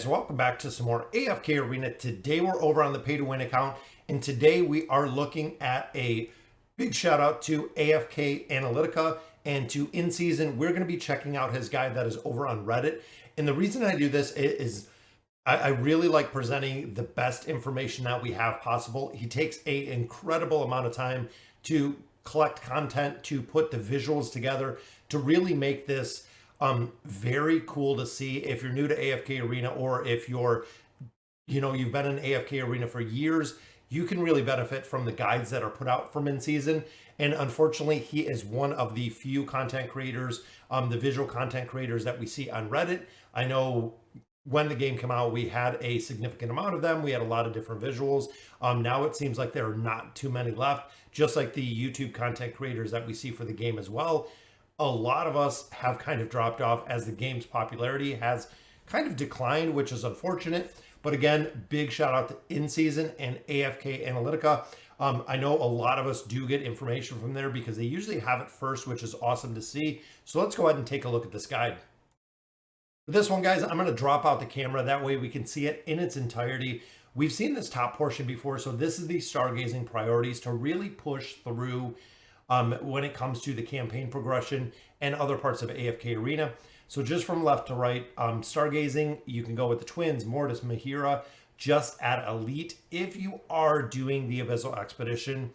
guys, welcome back to some more AFK Arena. Today we're over on the pay to win account, and today we are looking at a big shout out to AFK Analytica and to InSeasOn. We're going to be checking out his guide that is over on Reddit, and the reason I do this is I really like presenting the best information that we have possible. He takes an incredible amount of time to collect content, to put the visuals together, to really make this very cool to see. If you're new to AFK Arena, or if you've been in AFK Arena for years, you can really benefit from the guides that are put out from InSeasOn. And unfortunately, he is one of the few content creators, the visual content creators that we see on Reddit. I know when the game came out, we had a significant amount of them. We had a lot of different visuals. Now it seems like there are not too many left, just like the YouTube content creators that we see for the game as well. A lot of us have kind of dropped off as the game's popularity has kind of declined, which is unfortunate. But again, big shout out to InSeasOn and AFK Analytica. I know a lot of us do get information from there because they usually have it first, which is awesome to see. So let's go ahead and take a look at this guide. For this one, guys, I'm going to drop out the camera. That way we can see it in its entirety. We've seen this top portion before. So this is the Stargazing priorities to really push through when it comes to the campaign progression and other parts of AFK Arena. So just from left to right, Stargazing, you can go with the twins, Mortis, Mahira, just at Elite. If you are doing the Abyssal Expedition,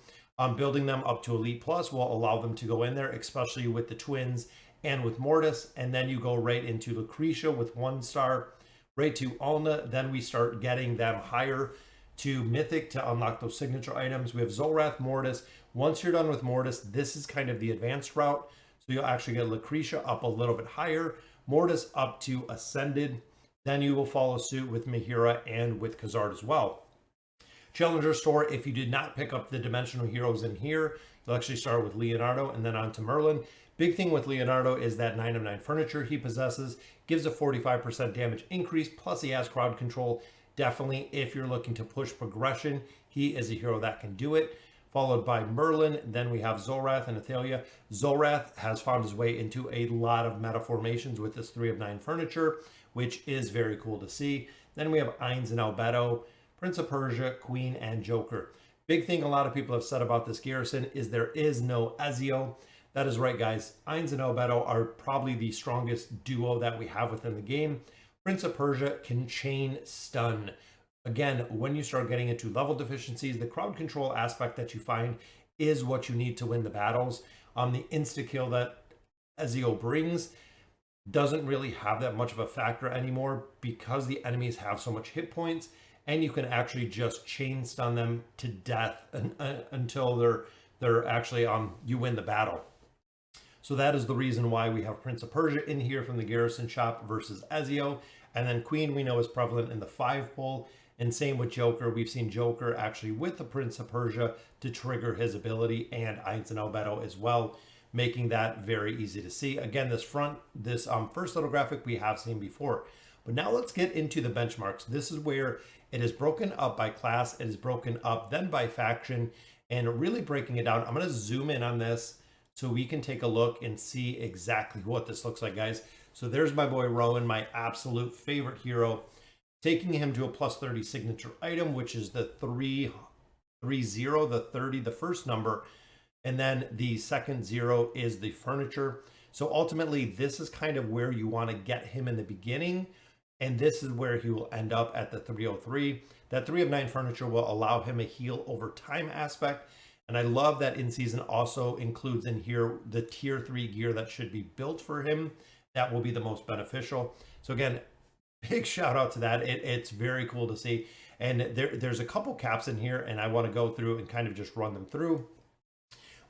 building them up to Elite Plus will allow them to go in there, especially with the twins and with Mortis. And then you go right into Lucretia with 1 star, right to Alna. Then we start getting them higher to Mythic to unlock those signature items. We have Zolrath, Mortis. Once you're done with Mortis, this is kind of the advanced route. So you'll actually get Lucretia up a little bit higher, Mortis up to Ascended. Then you will follow suit with Mahira and with Khazard as well. Challenger Store, if you did not pick up the dimensional heroes in here, you'll actually start with Leonardo and then on to Merlin. Big thing with Leonardo is that 9 of 9 furniture he possesses gives a 45% damage increase, plus he has crowd control. Definitely, if you're looking to push progression, he is a hero that can do it. Followed by Merlin, then we have Zolrath and Athalia. Zolrath has found his way into a lot of meta formations with this 3 of 9 furniture, which is very cool to see. Then we have Ainz and Albedo, Prince of Persia, Queen, and Joker. Big thing a lot of people have said about this garrison is there is no Ezio. That is right, guys. Ainz and Albedo are probably the strongest duo that we have within the game. Prince of Persia can chain stun. Again, when you start getting into level deficiencies, the crowd control aspect that you find is what you need to win the battles. The insta-kill that Ezio brings doesn't really have that much of a factor anymore because the enemies have so much hit points, and you can actually just chain stun them to death until they're actually you win the battle. So that is the reason why we have Prince of Persia in here from the Garrison Shop versus Ezio. And then Queen we know is prevalent in the 5 pull. And same with Joker. We've seen Joker actually with the Prince of Persia to trigger his ability, and Ainz and Albedo as well, making that very easy to see. Again, this first little graphic we have seen before. But now let's get into the benchmarks. This is where it is broken up by class. It is broken up then by faction, and really breaking it down. I'm going to zoom in on this so we can take a look and see exactly what this looks like, guys. So there's my boy Rowan, my absolute favorite hero. Taking him to a plus 30 signature item, which is the 330, the 30, the first number. And then the second 0 is the furniture. So ultimately, this is kind of where you want to get him in the beginning. And this is where he will end up at the 303. That 3 of 9 furniture will allow him a heal over time aspect. And I love that InSeasOn also includes in here the tier 3 gear that should be built for him. That will be the most beneficial. So again, big shout out to that. It's very cool to see. And there's a couple caps in here, and I want to go through and kind of just run them through.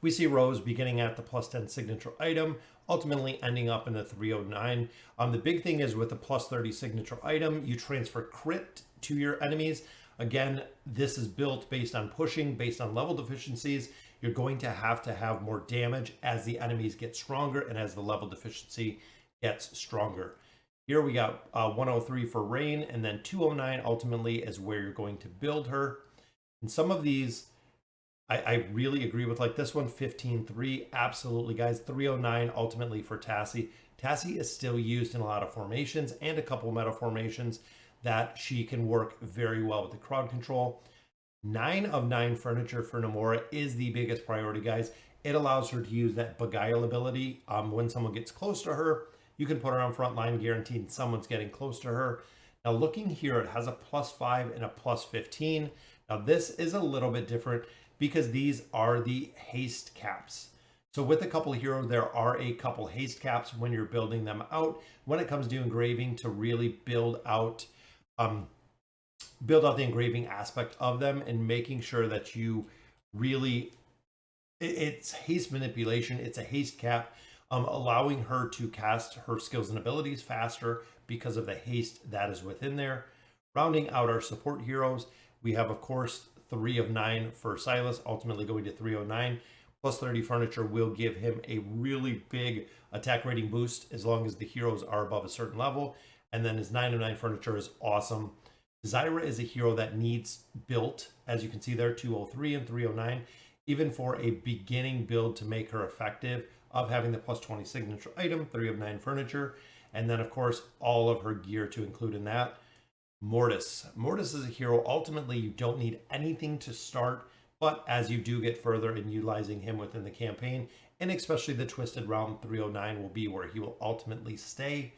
We see Rose beginning at the plus 10 signature item, ultimately ending up in the 309. The big thing is with the plus 30 signature item, you transfer crit to your enemies. Again, this is built based on pushing, based on level deficiencies. You're going to have more damage as the enemies get stronger and as the level deficiency gets stronger. Here we got 103 for Rain, and then 209 ultimately is where you're going to build her. And some of these, I really agree with, like this one, 15-3, absolutely, guys. 309 ultimately for Tassie. Tassie is still used in a lot of formations and a couple meta formations. that she can work very well with the crowd control. 9 of 9 furniture for Namora is the biggest priority, guys. It allows her to use that beguile ability. When someone gets close to her, you can put her on front line, guaranteed someone's getting close to her. Now looking here, it has a +5 and a +15. Now this is a little bit different because these are the haste caps. So with a couple of heroes, there are a couple haste caps when you're building them out. When it comes to engraving, to really build out the engraving aspect of them and making sure that you really, it's haste manipulation. It's a haste cap, allowing her to cast her skills and abilities faster because of the haste that is within there. Rounding out our support heroes, we have, of course, 3 of 9 for Silas, ultimately going to 309. +30 furniture will give him a really big attack rating boost as long as the heroes are above a certain level. And then his 9 of 9 furniture is awesome. Zyra is a hero that needs built, as you can see there, 203 and 309, even for a beginning build to make her effective, of having the +20 signature item, 3 of 9 furniture, and then of course all of her gear to include in that. Mortis is a hero, ultimately you don't need anything to start, but as you do get further in utilizing him within the campaign, and especially the Twisted Realm, 309 will be where he will ultimately stay.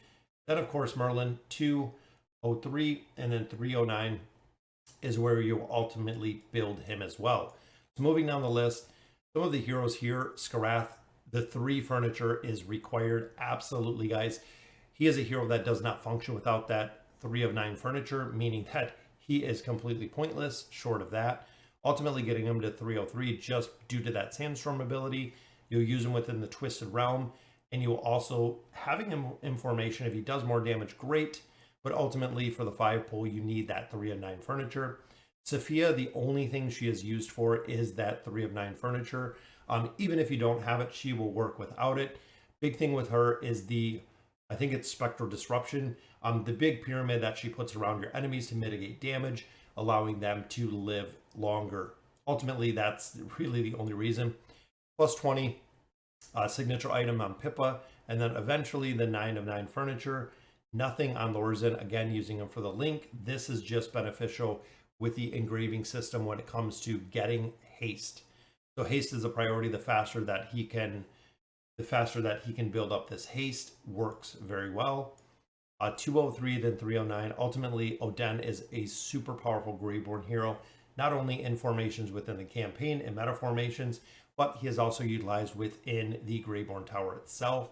Then of course Merlin, 203, and then 309 is where you will ultimately build him as well. So moving down the list, some of the heroes here, Skarath, the 3 furniture is required, absolutely, guys. He is a hero that does not function without that 3 of 9 furniture, meaning that he is completely pointless short of that. Ultimately getting him to 303 just due to that Sandstorm ability. You'll use him within the Twisted Realm, and you will also, having him in formation, if he does more damage, great, but ultimately for the 5 pull, you need that 3 of 9 furniture. Sophia, the only thing she is used for is that 3 of 9 furniture. Even if you don't have it, she will work without it. Big thing with her is I think it's Spectral Disruption, the big pyramid that she puts around your enemies to mitigate damage, allowing them to live longer. Ultimately, that's really the only reason. +20 signature item on Pippa, and then eventually the 9 of 9 furniture. Nothing on Lorzin, again, using them for the link. This is just beneficial with the engraving system when it comes to getting haste. So haste is a priority. The faster that he can build up this haste works very well. 203, then 309. Ultimately, Oden is a super powerful Greyborn hero, not only in formations within the campaign and meta formations, but he is also utilized within the Greyborn Tower itself.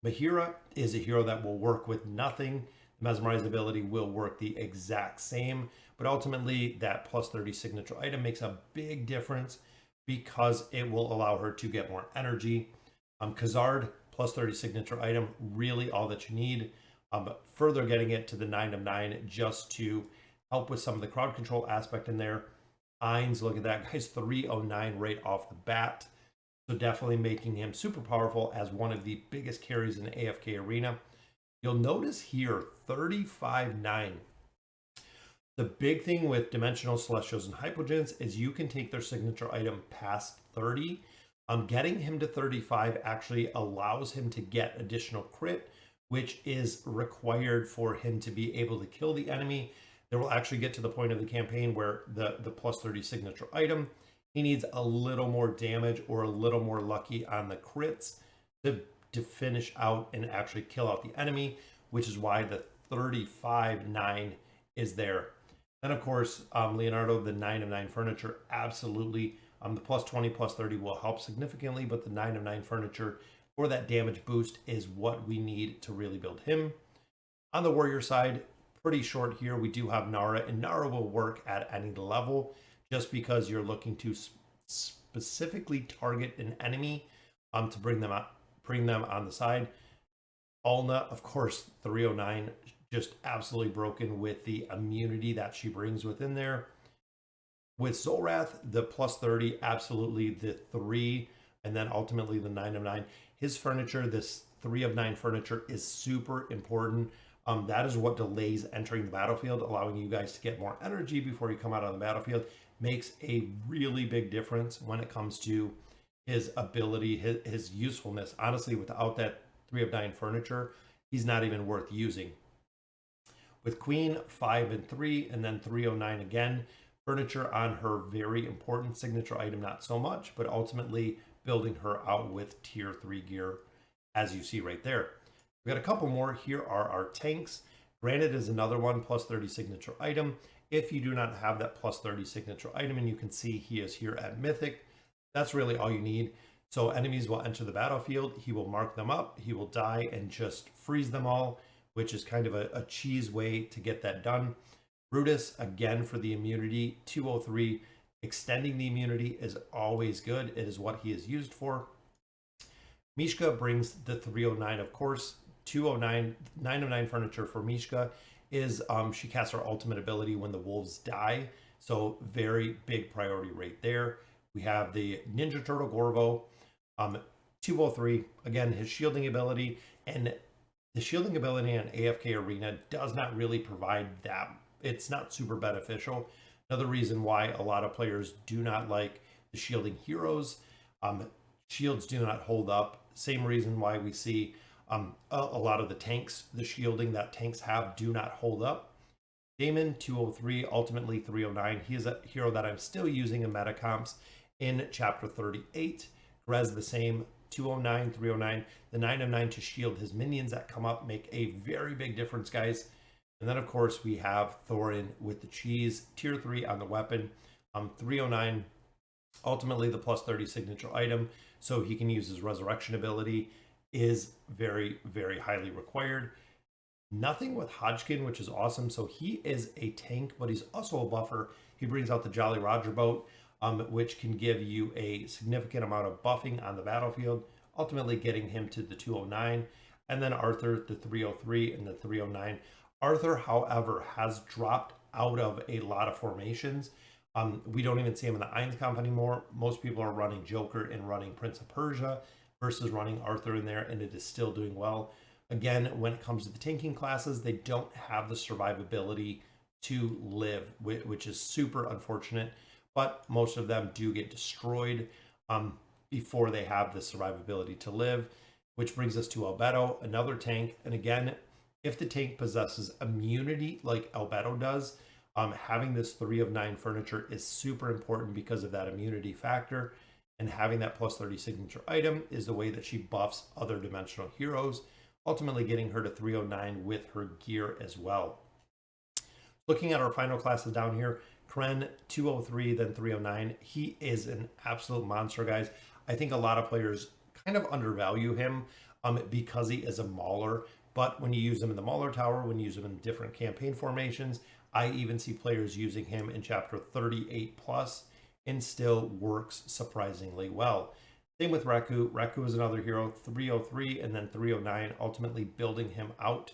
Mahira is a hero that will work with nothing. Mesmerize ability will work the exact same, but ultimately that +30 signature item makes a big difference because it will allow her to get more energy. Khazard, +30 signature item, really all that you need. But further getting it to the 9 of 9 just to help with some of the crowd control aspect in there. Ainz, look at that, guys, 309 right off the bat. So definitely making him super powerful as one of the biggest carries in the AFK arena. You'll notice here, 35-9. The big thing with Dimensional Celestials and Hypogeans is you can take their signature item past 30. Getting him to 35 actually allows him to get additional crit, which is required for him to be able to kill the enemy. There will actually get to the point of the campaign where the +30 signature item, he needs a little more damage or a little more lucky on the crits to finish out and actually kill out the enemy, which is why the 35-9 is there. Then of course, Leonardo, the 9 of 9 furniture, absolutely. The +20, +30 will help significantly, but the 9 of 9 furniture for that damage boost is what we need to really build him. On the warrior side, pretty short here. We do have Nara, and Nara will work at any level just because you're looking to specifically target an enemy to bring them on the side. Alna, of course, 309, just absolutely broken with the immunity that she brings within there. With Zolrath, the +30, absolutely the 3, and then ultimately the 9 of 9. His furniture, this 3 of 9 furniture, is super important. That is what delays entering the battlefield, allowing you guys to get more energy before you come out on the battlefield. Makes a really big difference when it comes to his ability, his usefulness. Honestly, without that 3 of 9 furniture, he's not even worth using. With Queen 5 and 3, and then 309 again. Furniture on her, very important signature item, not so much, but ultimately building her out with tier 3 gear, as you see right there. We got a couple more. Here are our tanks. Granted is another one, plus 30 signature item. If you do not have that plus 30 signature item, and you can see he is here at Mythic, that's really all you need. So enemies will enter the battlefield, he will mark them up, he will die and just freeze them all, which is kind of a cheese way to get that done. Brutus, again, for the immunity, 203. Extending the immunity is always good. It is what he is used for. Mishka brings the 309, of course. 209, 909 furniture for Mishka is she casts her ultimate ability when the wolves die. So very big priority right there. We have the Ninja Turtle Gorvo, 203. Again, his shielding ability, and the shielding ability in AFK Arena does not really provide that. It's not super beneficial. Another reason why a lot of players do not like the shielding heroes. Shields do not hold up. Same reason why we see a lot of the tanks, the shielding that tanks have, do not hold up. Damon, 203, ultimately 309. He is a hero that I'm still using in meta comps in chapter 38. Grez, the same, 209, 309. The 909 to shield his minions that come up make a very big difference, guys. And then, of course, we have Thorin with the cheese, tier 3 on the weapon. 309, ultimately the plus 30 signature item, so he can use his resurrection ability, is very, very highly required. Nothing with Hodgkin, which is awesome. So he is a tank, but he's also a buffer. He brings out the Jolly Roger boat, which can give you a significant amount of buffing on the battlefield, ultimately getting him to the 209. And then Arthur, the 303 and the 309. Arthur, however, has dropped out of a lot of formations. We don't even see him in the Ainz comp anymore. Most people are running Joker and running Prince of Persia versus running Arthur in there, and it is still doing well. Again, when it comes to the tanking classes, they don't have the survivability to live, which is super unfortunate, but most of them do get destroyed before they have the survivability to live, which brings us to Albedo, another tank. And again, if the tank possesses immunity like Albedo does, having this 3 of 9 furniture is super important because of that immunity factor. And having that plus 30 signature item is the way that she buffs other dimensional heroes, ultimately getting her to 309 with her gear as well. Looking at our final classes down here, Kren, 203, then 309. He is an absolute monster, guys. I think a lot of players kind of undervalue him because he is a mauler. But when you use him in the Mauler Tower, when you use him in different campaign formations, I even see players using him in chapter 38 plus, and still works surprisingly well. Same with Raku. Raku is another hero, 303 and then 309. Ultimately building him out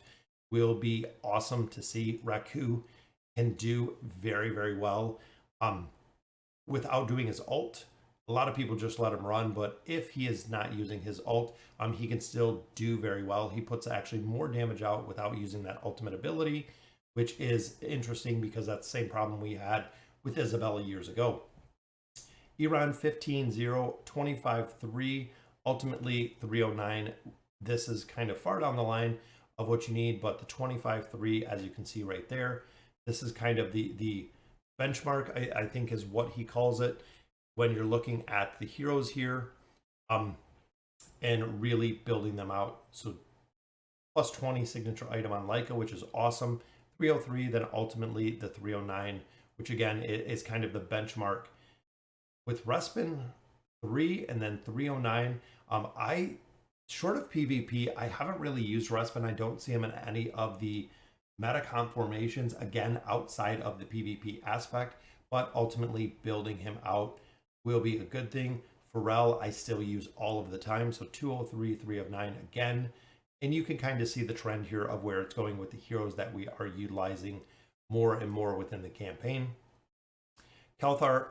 will be awesome to see. Raku can do very, very well without doing his ult. A lot of people just let him run, but if he is not using his ult, he can still do very well. He puts actually more damage out without using that ultimate ability, which is interesting because that's the same problem we had with Isabella years ago. Iran 15-0, 25-3, ultimately 309. This is kind of far down the line of what you need, but the 25-3, as you can see right there, this is kind of the benchmark, I think is what he calls it, when you're looking at the heroes here and really building them out. So plus 20 signature item on Leica, which is awesome. 303, then ultimately the 309, which again is kind of the benchmark. With Respin 3 and then 309, I, short of PvP, I haven't really used Respin. I don't see him in any of the meta comp formations, again, outside of the PvP aspect, but ultimately building him out will be a good thing. Pharrell, I still use all of the time, so 203, 3 of 9 again. And you can kind of see the trend here of where it's going with the heroes that we are utilizing more and more within the campaign. Kelthar,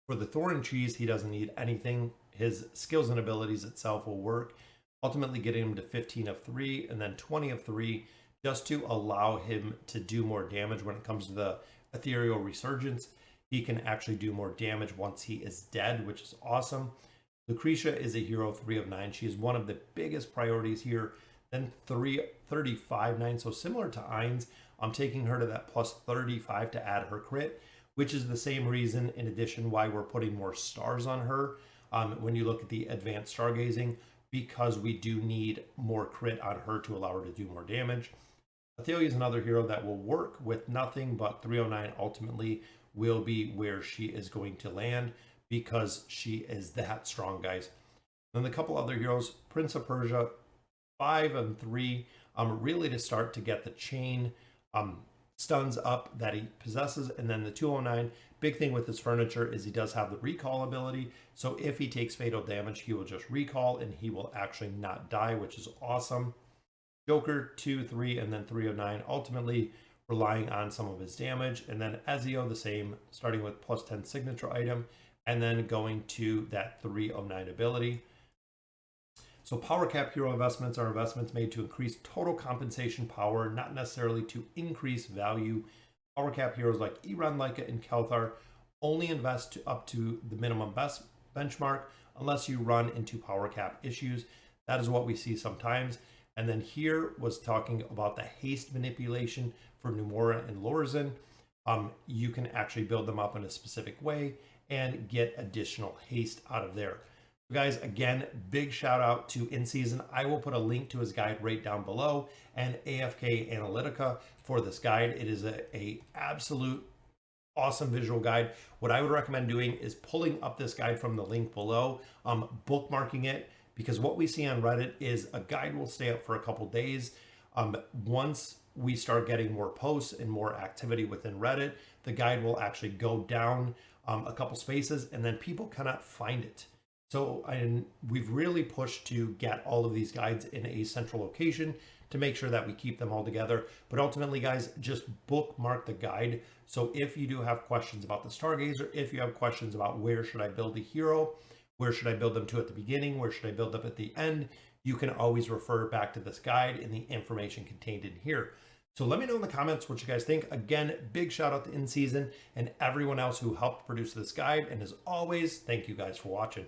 for the Thorin cheese, he doesn't need anything. His skills and abilities itself will work, ultimately getting him to 15 of 3 and then 20 of 3, just to allow him to do more damage when it comes to the ethereal resurgence. He can actually do more damage once he is dead, which is awesome. Lucretia is a hero, 3 of 9. She is one of the biggest priorities here. Then 35-9, so similar to Ainz, I'm taking her to that plus 35 to add her crit, which is the same reason, in addition, why we're putting more stars on her when you look at the advanced stargazing, because we do need more crit on her to allow her to do more damage. Athalia is another hero that will work with nothing, but 309 ultimately will be where she is going to land because she is that strong, guys. Then a couple other heroes, Prince of Persia, 5 and 3, really to start to get the chain stuns up that he possesses. And then the 209, big thing with his furniture is he does have the recall ability. So if he takes fatal damage, he will just recall and he will actually not die, which is awesome. Joker 2, 3, and then 309, ultimately relying on some of his damage. And then Ezio, the same, starting with plus 10 signature item, and then going to that 309 ability. So power cap hero investments are investments made to increase total compensation power, not necessarily to increase value. Power cap heroes like Iran, Leica, and Kelthar only invest up to the minimum best benchmark unless you run into power cap issues. That is what we see sometimes. And then here was talking about the haste manipulation for Numora and Lorzan. You can actually build them up in a specific way and get additional haste out of there. Guys, again, big shout out to InSeasOn. I will put a link to his guide right down below, and AFK Analytica for this guide. It is a absolute awesome visual guide. What I would recommend doing is pulling up this guide from the link below, bookmarking it, because what we see on Reddit is a guide will stay up for a couple days. Once we start getting more posts and more activity within Reddit, the guide will actually go down a couple spaces, and then people cannot find it. So we've really pushed to get all of these guides in a central location to make sure that we keep them all together. But ultimately, guys, just bookmark the guide. So if you do have questions about the Stargazer, if you have questions about where should I build a hero, where should I build them to at the beginning, where should I build up at the end, you can always refer back to this guide and the information contained in here. So let me know in the comments what you guys think. Again, big shout out to InSeasOn and everyone else who helped produce this guide. And as always, thank you guys for watching.